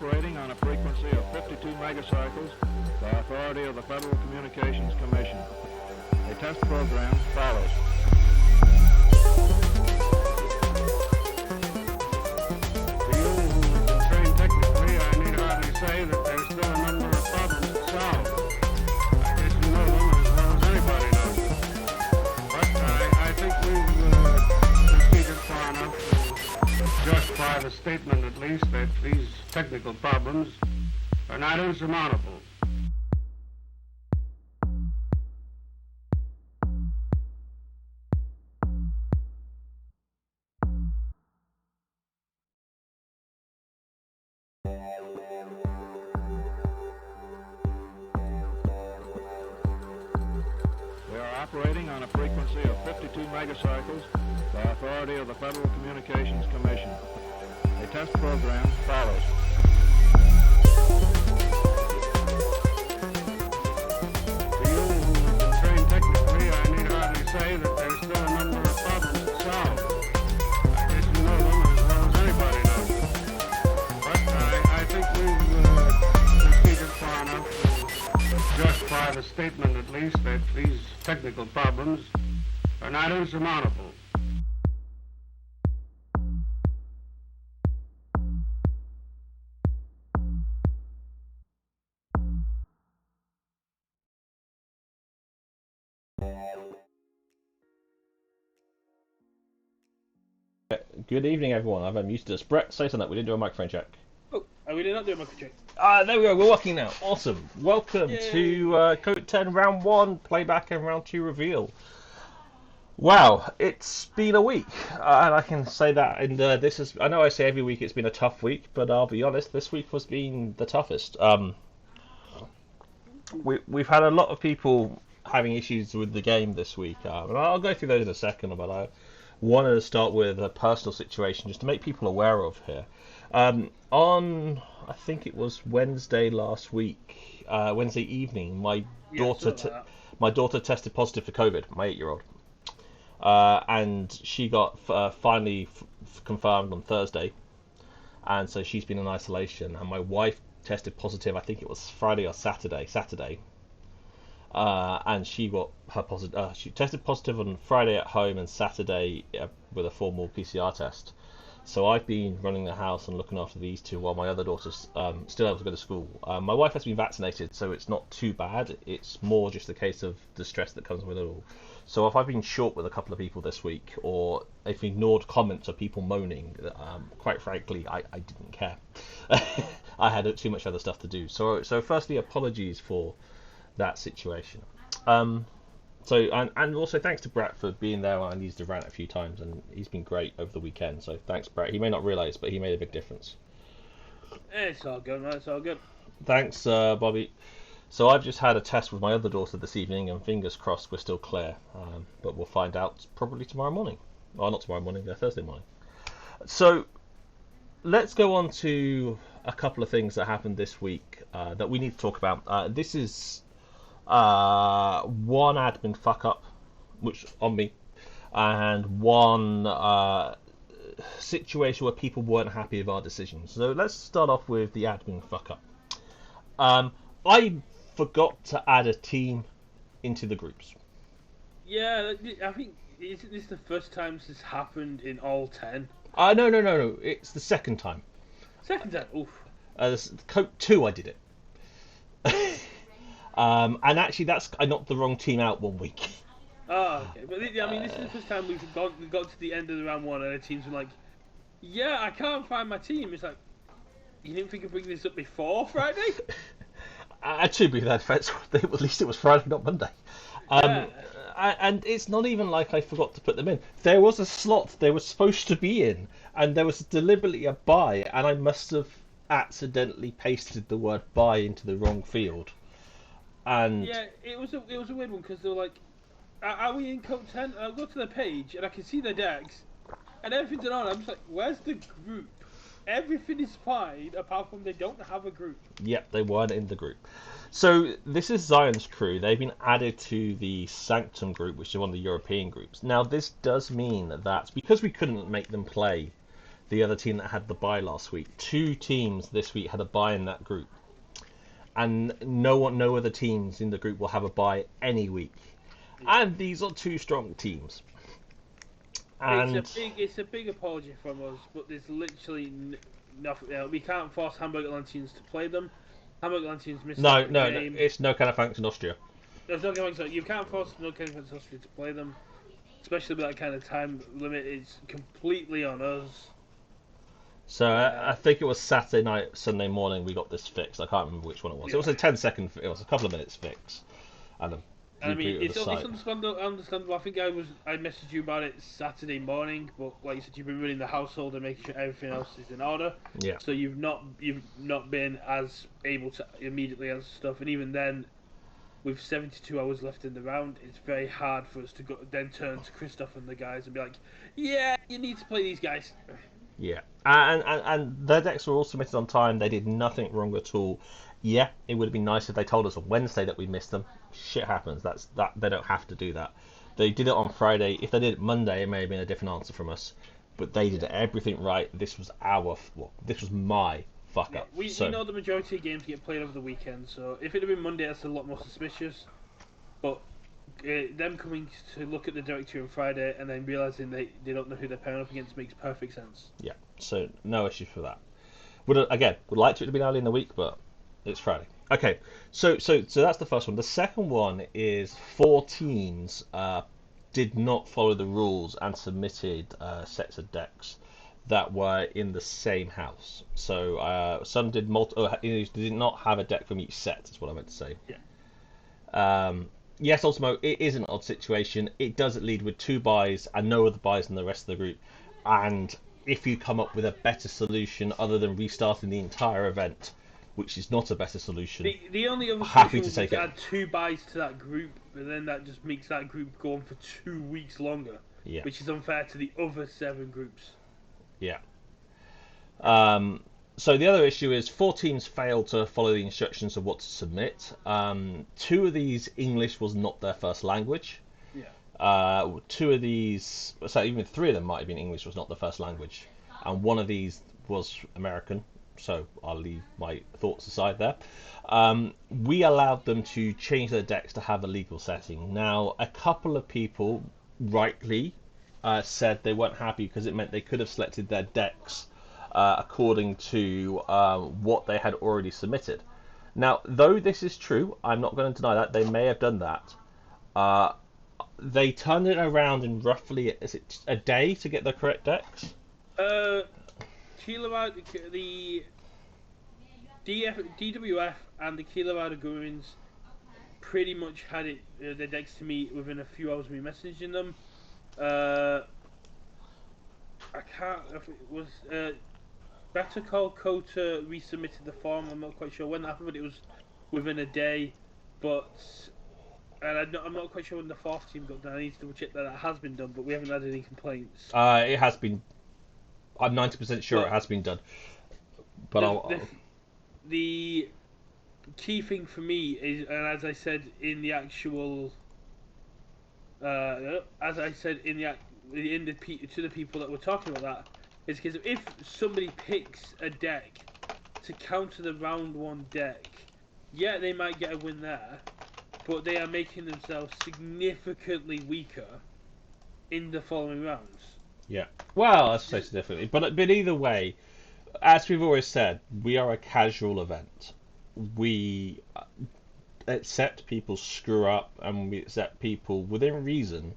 operating on a frequency of 52 megacycles by authority of the Federal Communications Commission. A test program follows. For you who've been trained technically, I need hardly say that there's still a number of problems to solve. I guess you know them as well as anybody knows them. But I think we've proceeded far enough to justify the statement, at least, that these technical problems are not insurmountable. We are operating on a frequency of 52 megacycles by authority of the Federal Communications Commission. A test program follows. For you who've been trained technically, I need hardly say that there's still a number of problems to solve. I guess you know them as well as anybody knows them. But I think we've proceeded far enough to justify the statement, at least, that these technical problems are not insurmountable. Good evening, everyone. I've unmuted us. Brett, say something. We didn't do a microphone check. Oh, we did not do a micro check. There we go. We're working now. Awesome. Welcome to KOTE 10 Round 1 playback and Round 2 reveal. Wow, it's been a week, and I can say that. And this is, I know I say every week it's been a tough week, but I'll be honest, this week has been the toughest. We've had a lot of people having issues with the game this week, and I'll go through those in a second, but I wanted to start with a personal situation just to make people aware of here. On, I think it was Wednesday last week, Wednesday evening, my daughter tested positive for COVID, my 8-year-old. And she got finally confirmed on Thursday, and so she's been in isolation. And my wife tested positive, I think it was Friday or Saturday. And she got her positive. She tested positive on Friday at home and Saturday with a formal PCR test. So I've been running the house and looking after these two while my other daughter's still able to go to school. My wife has been vaccinated, so it's not too bad. It's more just a case of the stress that comes with it all. So if I've been short with a couple of people this week, or if ignored comments of people moaning, quite frankly, I didn't care. I had too much other stuff to do. So firstly, apologies for that situation. And also thanks to Brett for being there when I needed to rant a few times, and he's been great over the weekend. So thanks, Brett. He may not realise, but he made a big difference. It's all good, man. It's all good. Thanks, Bobby. So I've just had a test with my other daughter this evening, and fingers crossed we're still clear. But we'll find out probably tomorrow morning. Well, not tomorrow morning, Thursday morning. So let's go on to a couple of things that happened this week that we need to talk about. This is one admin fuck up, which on me, and one situation where people weren't happy with our decisions. So let's start off with the admin fuck up. I forgot to add a team into the groups. Yeah, I think isn't this the first time this has happened in all 10? No. It's the second time. Second time, oof. KOTE 2 I did it. And actually I knocked the wrong team out one week. Oh, okay. But I mean, this is the first time we've got to the end of the round 1 and the teams were like, yeah, I can't find my team. It's like, you didn't think of bringing this up before Friday? To be that defense, at least it was Friday, not Monday. And it's not even like I forgot to put them in. There was a slot they were supposed to be in, and there was deliberately a buy, and I must have accidentally pasted the word buy into the wrong field. And yeah, it was a weird one because they were like, "Are we in KOTE 10?" I go to the page and I can see the decks, and everything's on. I'm just like, "Where's the group?" Everything is fine apart from they don't have a group. Yep, they weren't in the group. So this is Zion's crew. They've been added to the Sanctum group, which is one of the European groups. Now this does mean that because we couldn't make them play the other team that had the bye last week. 2 teams this week had a bye in that group, and no other teams in the group will have a bye any week. And these are 2 strong teams. And It's a big apology from us, but there's literally nothing. We can't force Hamburg Atlanteans to play them. Hamburg Atlanteans missed no, the no, game. it's no kind of thanks in Austria. There's no going. So you can't force no kind of Austria to play them, especially with that kind of time limit. It's completely on us. So I think it was Saturday night, Sunday morning we got this fixed. I can't remember which one it was. Yeah. It was a 10-second. It was a couple of minutes fix, and I mean, it's site. understandable. I think I messaged you about it Saturday morning, but like you said, you've been running the household and making sure everything else is in order. Yeah. So you've not been as able to immediately answer stuff, and even then, with 72 hours left in the round, it's very hard for us to then turn to Christoph and the guys and be like, yeah, you need to play these guys. Yeah, and their decks were all submitted on time. They did nothing wrong at all. Yeah, it would have been nice if they told us on Wednesday that we missed them. Shit happens. That they don't have to do that. They did it on Friday. If they did it Monday, it may have been a different answer from us. But they did everything right. This was this was my fuck up. We know the majority of games get played over the weekend, so if it had been Monday, that's a lot more suspicious. But them coming to look at the directory on Friday and then realising they don't know who they're pairing up against makes perfect sense. Yeah, so no issue for that. Would like to have been early in the week, but it's Friday. Okay, so that's the first one. The second one is 4 teams did not follow the rules and submitted sets of decks that were in the same house. So some did did not have a deck from each set. Is what I meant to say. Yeah. Yes, Ultimo, it is an odd situation. It does lead with 2 buys and no other buys than the rest of the group. And if you come up with a better solution other than restarting the entire event, which is not a better solution, the only other happy solution to take was it. to add 2 buys to that group, but then that just makes that group go on for 2 weeks longer, Yeah. which is unfair to the other 7 groups. Yeah. So the other issue is 4 teams failed to follow the instructions of what to submit. 2 of these, English was not their first language. Yeah. 2 of these, so even 3 of them might have been English was not the first language, and 1 of these was American. So I'll leave my thoughts aside there. We allowed them to change their decks to have a legal setting. Now, a couple of people rightly said they weren't happy because it meant they could have selected their decks according to what they had already submitted. Now, though this is true, I'm not going to deny that they may have done that. They turned it around in roughly, is it a day to get the correct decks? The DWF and the Kilowatt Gurins pretty much had their decks to me within a few hours of me messaging them. I can't. If it was Better Call KOTE resubmitted the form. I'm not quite sure when that happened, but it was within a day. And I'm not quite sure when the 4th team got done. I need to double check that has been done, but we haven't had any complaints. It has been. I'm 90% sure it has been done. But the key thing for me is, and as I said in the actual, to the people that were talking about that, is because if somebody picks a deck to counter the round 1 deck, yeah, they might get a win there, but they are making themselves significantly weaker in the following rounds. Yeah. Well, that's so differently. But either way, as we've always said, we are a casual event. We accept people screw up, and we accept people within reason.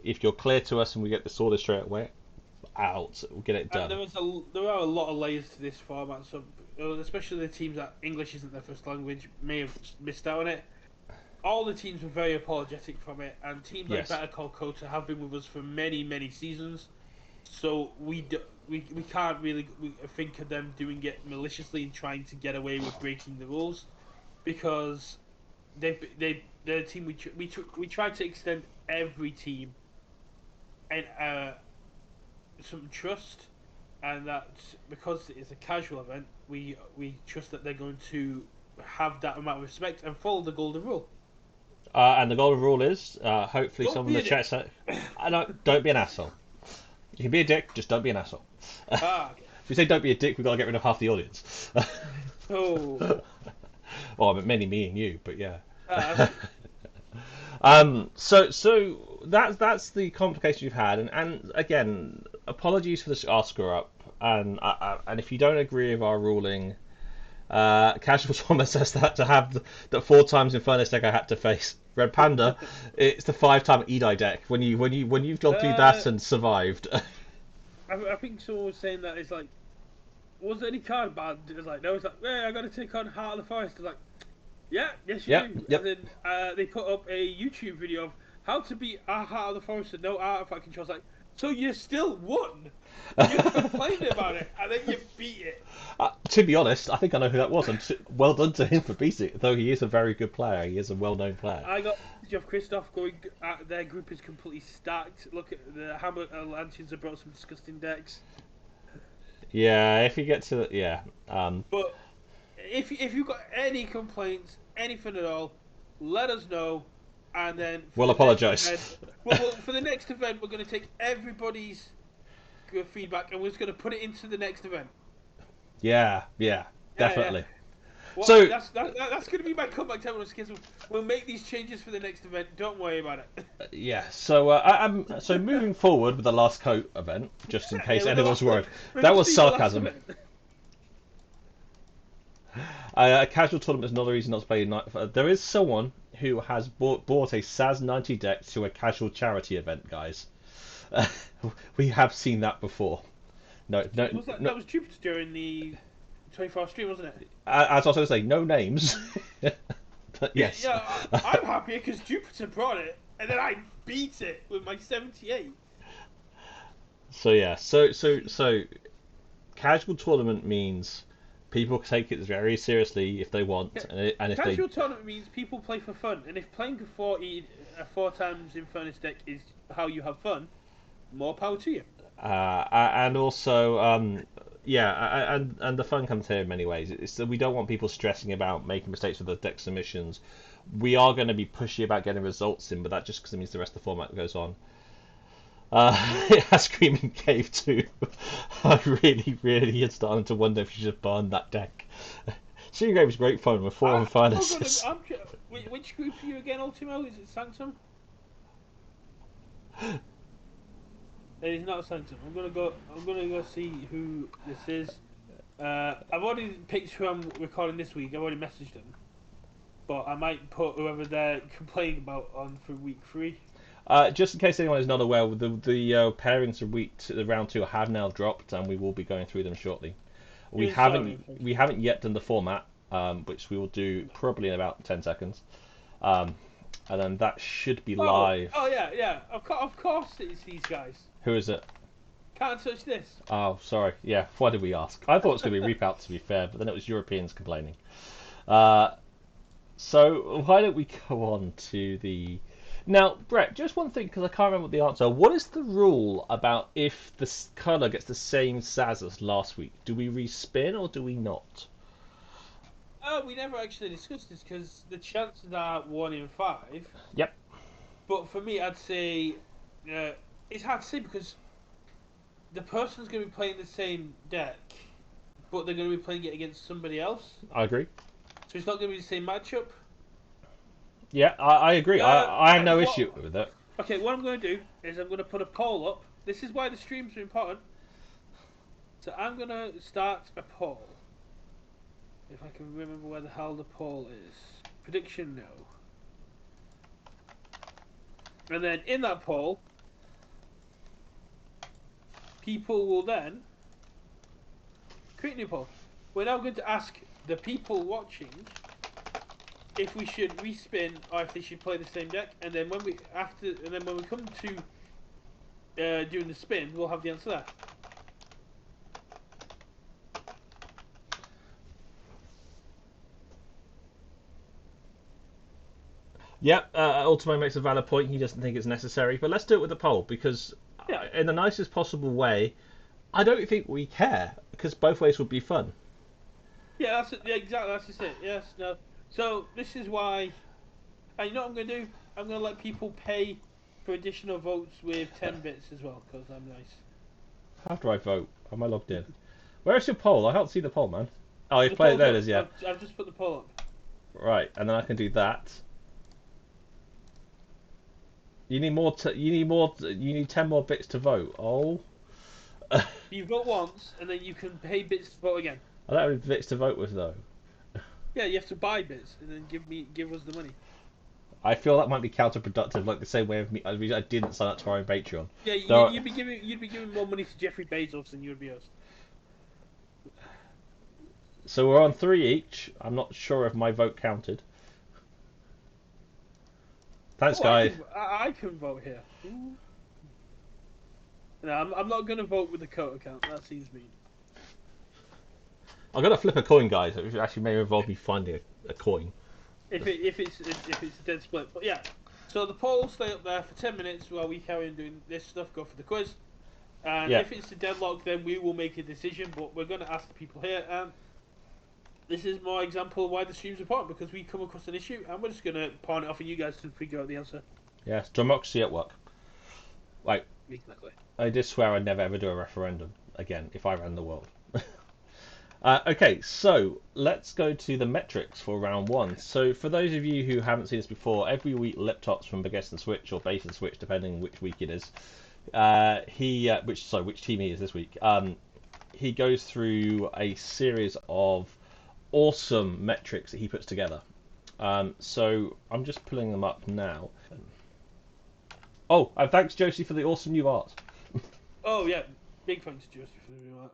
If you're clear to us and we get this order straight away, we'll get it done. There are a lot of layers to this format, so especially the teams that English isn't their first language may have missed out on it. All the teams were very apologetic from it, and teams like Better Call KOTE have been with us for many, many seasons. So we can't really think of them doing it maliciously and trying to get away with breaking the rules, because they're a team we tried to extend every team and some trust, and that because it's a casual event, we trust that they're going to have that amount of respect and follow the golden rule. And the golden rule is hopefully someone in the chat said, don't be an asshole. You can be a dick, just don't be an asshole. Ah, okay. If we say don't be a dick, we've got to get rid of half the audience. Oh. Well, I mean, mainly me and you, but yeah. Ah, So that's the complication you've had, and again, apologies for this our screw up, and if you don't agree with our ruling, Casual Thomas says that that 4 times Infernus deck I had to face Red Panda, it's the 5-time Edai deck when you've gone through that and survived. I think someone was saying that it's like, was there any card banned? It was like, no, it's like, yeah, I got to take on Heart of the Forest. It's like, yeah, yes you do. Yep. And then they put up a YouTube video of how to beat a Heart of the Forest with no artifact controls. Like, so you still won. You complained about it, and then you beat it. To be honest, I think I know who that was, and well done to him for beating it. Though he is a very good player, he is a well-known player. I got Geoff Christoph going. Their group is completely stacked. Look at the Hammer Lanterns have brought some disgusting decks. Yeah, if you get to But if you've got any complaints, anything at all, let us know, and then we'll apologise. For the next event, we're going to take everybody's good feedback, and we're just going to put it into the next event. Yeah, definitely. Yeah. Well, So that's going to be my comeback time on Schism. We'll make these changes for the next event. Don't worry about it. yeah, so moving forward with the last KOTE event, just in case anyone's worried, that was sarcasm. A casual tournament is not a reason not to play night. There is someone who has bought a SAS 90 deck to a casual charity event, guys. We have seen that before. No, That was Jupiter during the 24-hour stream, wasn't it? As I was going to say, no names. But yes. Yeah, I'm happy because Jupiter brought it, and then I beat it with my 78. So yeah, so casual tournament means people take it very seriously if they want, and if Casual tournament means people play for fun, and if playing a 4 times Infernus deck is how you have fun, more power to you. And also, and the fun comes here in many ways. It's that we don't want people stressing about making mistakes with the deck submissions. We are going to be pushy about getting results in, but that just because it means the rest of the format goes on. Screaming Cave 2. I really am starting to wonder if you should burn that deck. Screaming Cave is great fun with 4 Infernuses. Which group are you again, Ultimo? Is it Sanctum? It is not Sanctum. I'm gonna go see who this is. I've already picked who I'm recording this week. I've already messaged them, but I might put whoever they're complaining about on for week 3. Just in case anyone is not aware, the pairings for round 2 have now dropped, and we will be going through them shortly. We haven't yet done the format, which we will do probably in about 10 seconds, and then that should be live. Oh yeah. Of course it's these guys. Who is it? Can't touch this. Oh, sorry. Yeah, why did we ask? I thought it was going to be Reap Out, to be fair, but then it was Europeans complaining. So why don't we go on to the... Now, Brett, just one thing, because I can't remember the answer. What is the rule about if the colour gets the same SAS as last week? Do we respin or do we not? We never actually discussed this, because the chances are 1 in 5. Yep. But for me, I'd say... it's hard to say, because the person's going to be playing the same deck, but they're going to be playing it against somebody else. I agree. So it's not going to be the same matchup. Yeah, I agree. I have no issue with it. Okay, what I'm going to do is I'm going to put a poll up. This is why the streams are important. So I'm going to start a poll. If I can remember where the hell the poll is. Prediction, no. And then in that poll, people will then create a new poll. We're now going to ask the people watching if we should respin or if they should play the same deck, and then when we come to doing the spin, we'll have the answer there. Yeah, Ultimo makes a valid point. He doesn't think it's necessary, but let's do it with the poll because, in the nicest possible way, I don't think we care because both ways would be fun. Yeah, that's it. Yeah, exactly. That's just it. Yes. No. So this is why. And you know what I'm going to do? I'm going to let people pay for additional votes with 10 bits as well because I'm nice. How do I vote? Am I logged in? Where's your poll? I can't see the poll, man. Oh, you The played it. poll's There it up. is, yeah. I've just put the poll up. Right, and then I can do that. You need more. You need 10 more bits to vote. Oh. You vote once, and then you can pay bits to vote again. I don't have any bits to vote with though. Yeah, you have to buy bits, and then give us the money. I feel that might be counterproductive, like the same way of me. I didn't sign up to our own Patreon. Yeah, So- you'd be giving more money to Jeffrey Bezos than you would be us. So we're on 3 each. I'm not sure if my vote counted. Thanks, Oh, guys. I can vote here. Ooh. No, I'm not going to vote with the KOTE account. That seems mean. I'm gonna flip a coin, guys. Which actually may involve me finding a coin. If it's a dead split, but yeah. So the poll will stay up there for 10 minutes while we carry on doing this stuff. Go for the quiz, and Yeah. if it's a deadlock, then we will make a decision. But we're going to ask the people here, and this is my example of why the stream's important, because we come across an issue, and we're just going to pawn it off on you guys to figure out the answer. Yes, democracy at work. Like, Exactly. I did swear I'd never ever do a referendum again if I ran the world. Okay, so let's go to the metrics for round 1. So for those of you who haven't seen this before, every week Laptops from Best and Switch or Base and Switch, depending which week it is, which team he is this week, he goes through a series of awesome metrics that he puts together. So I'm just pulling them up now. Oh, and thanks Josie for the awesome new art. Oh yeah, big thanks to Joseph for doing that.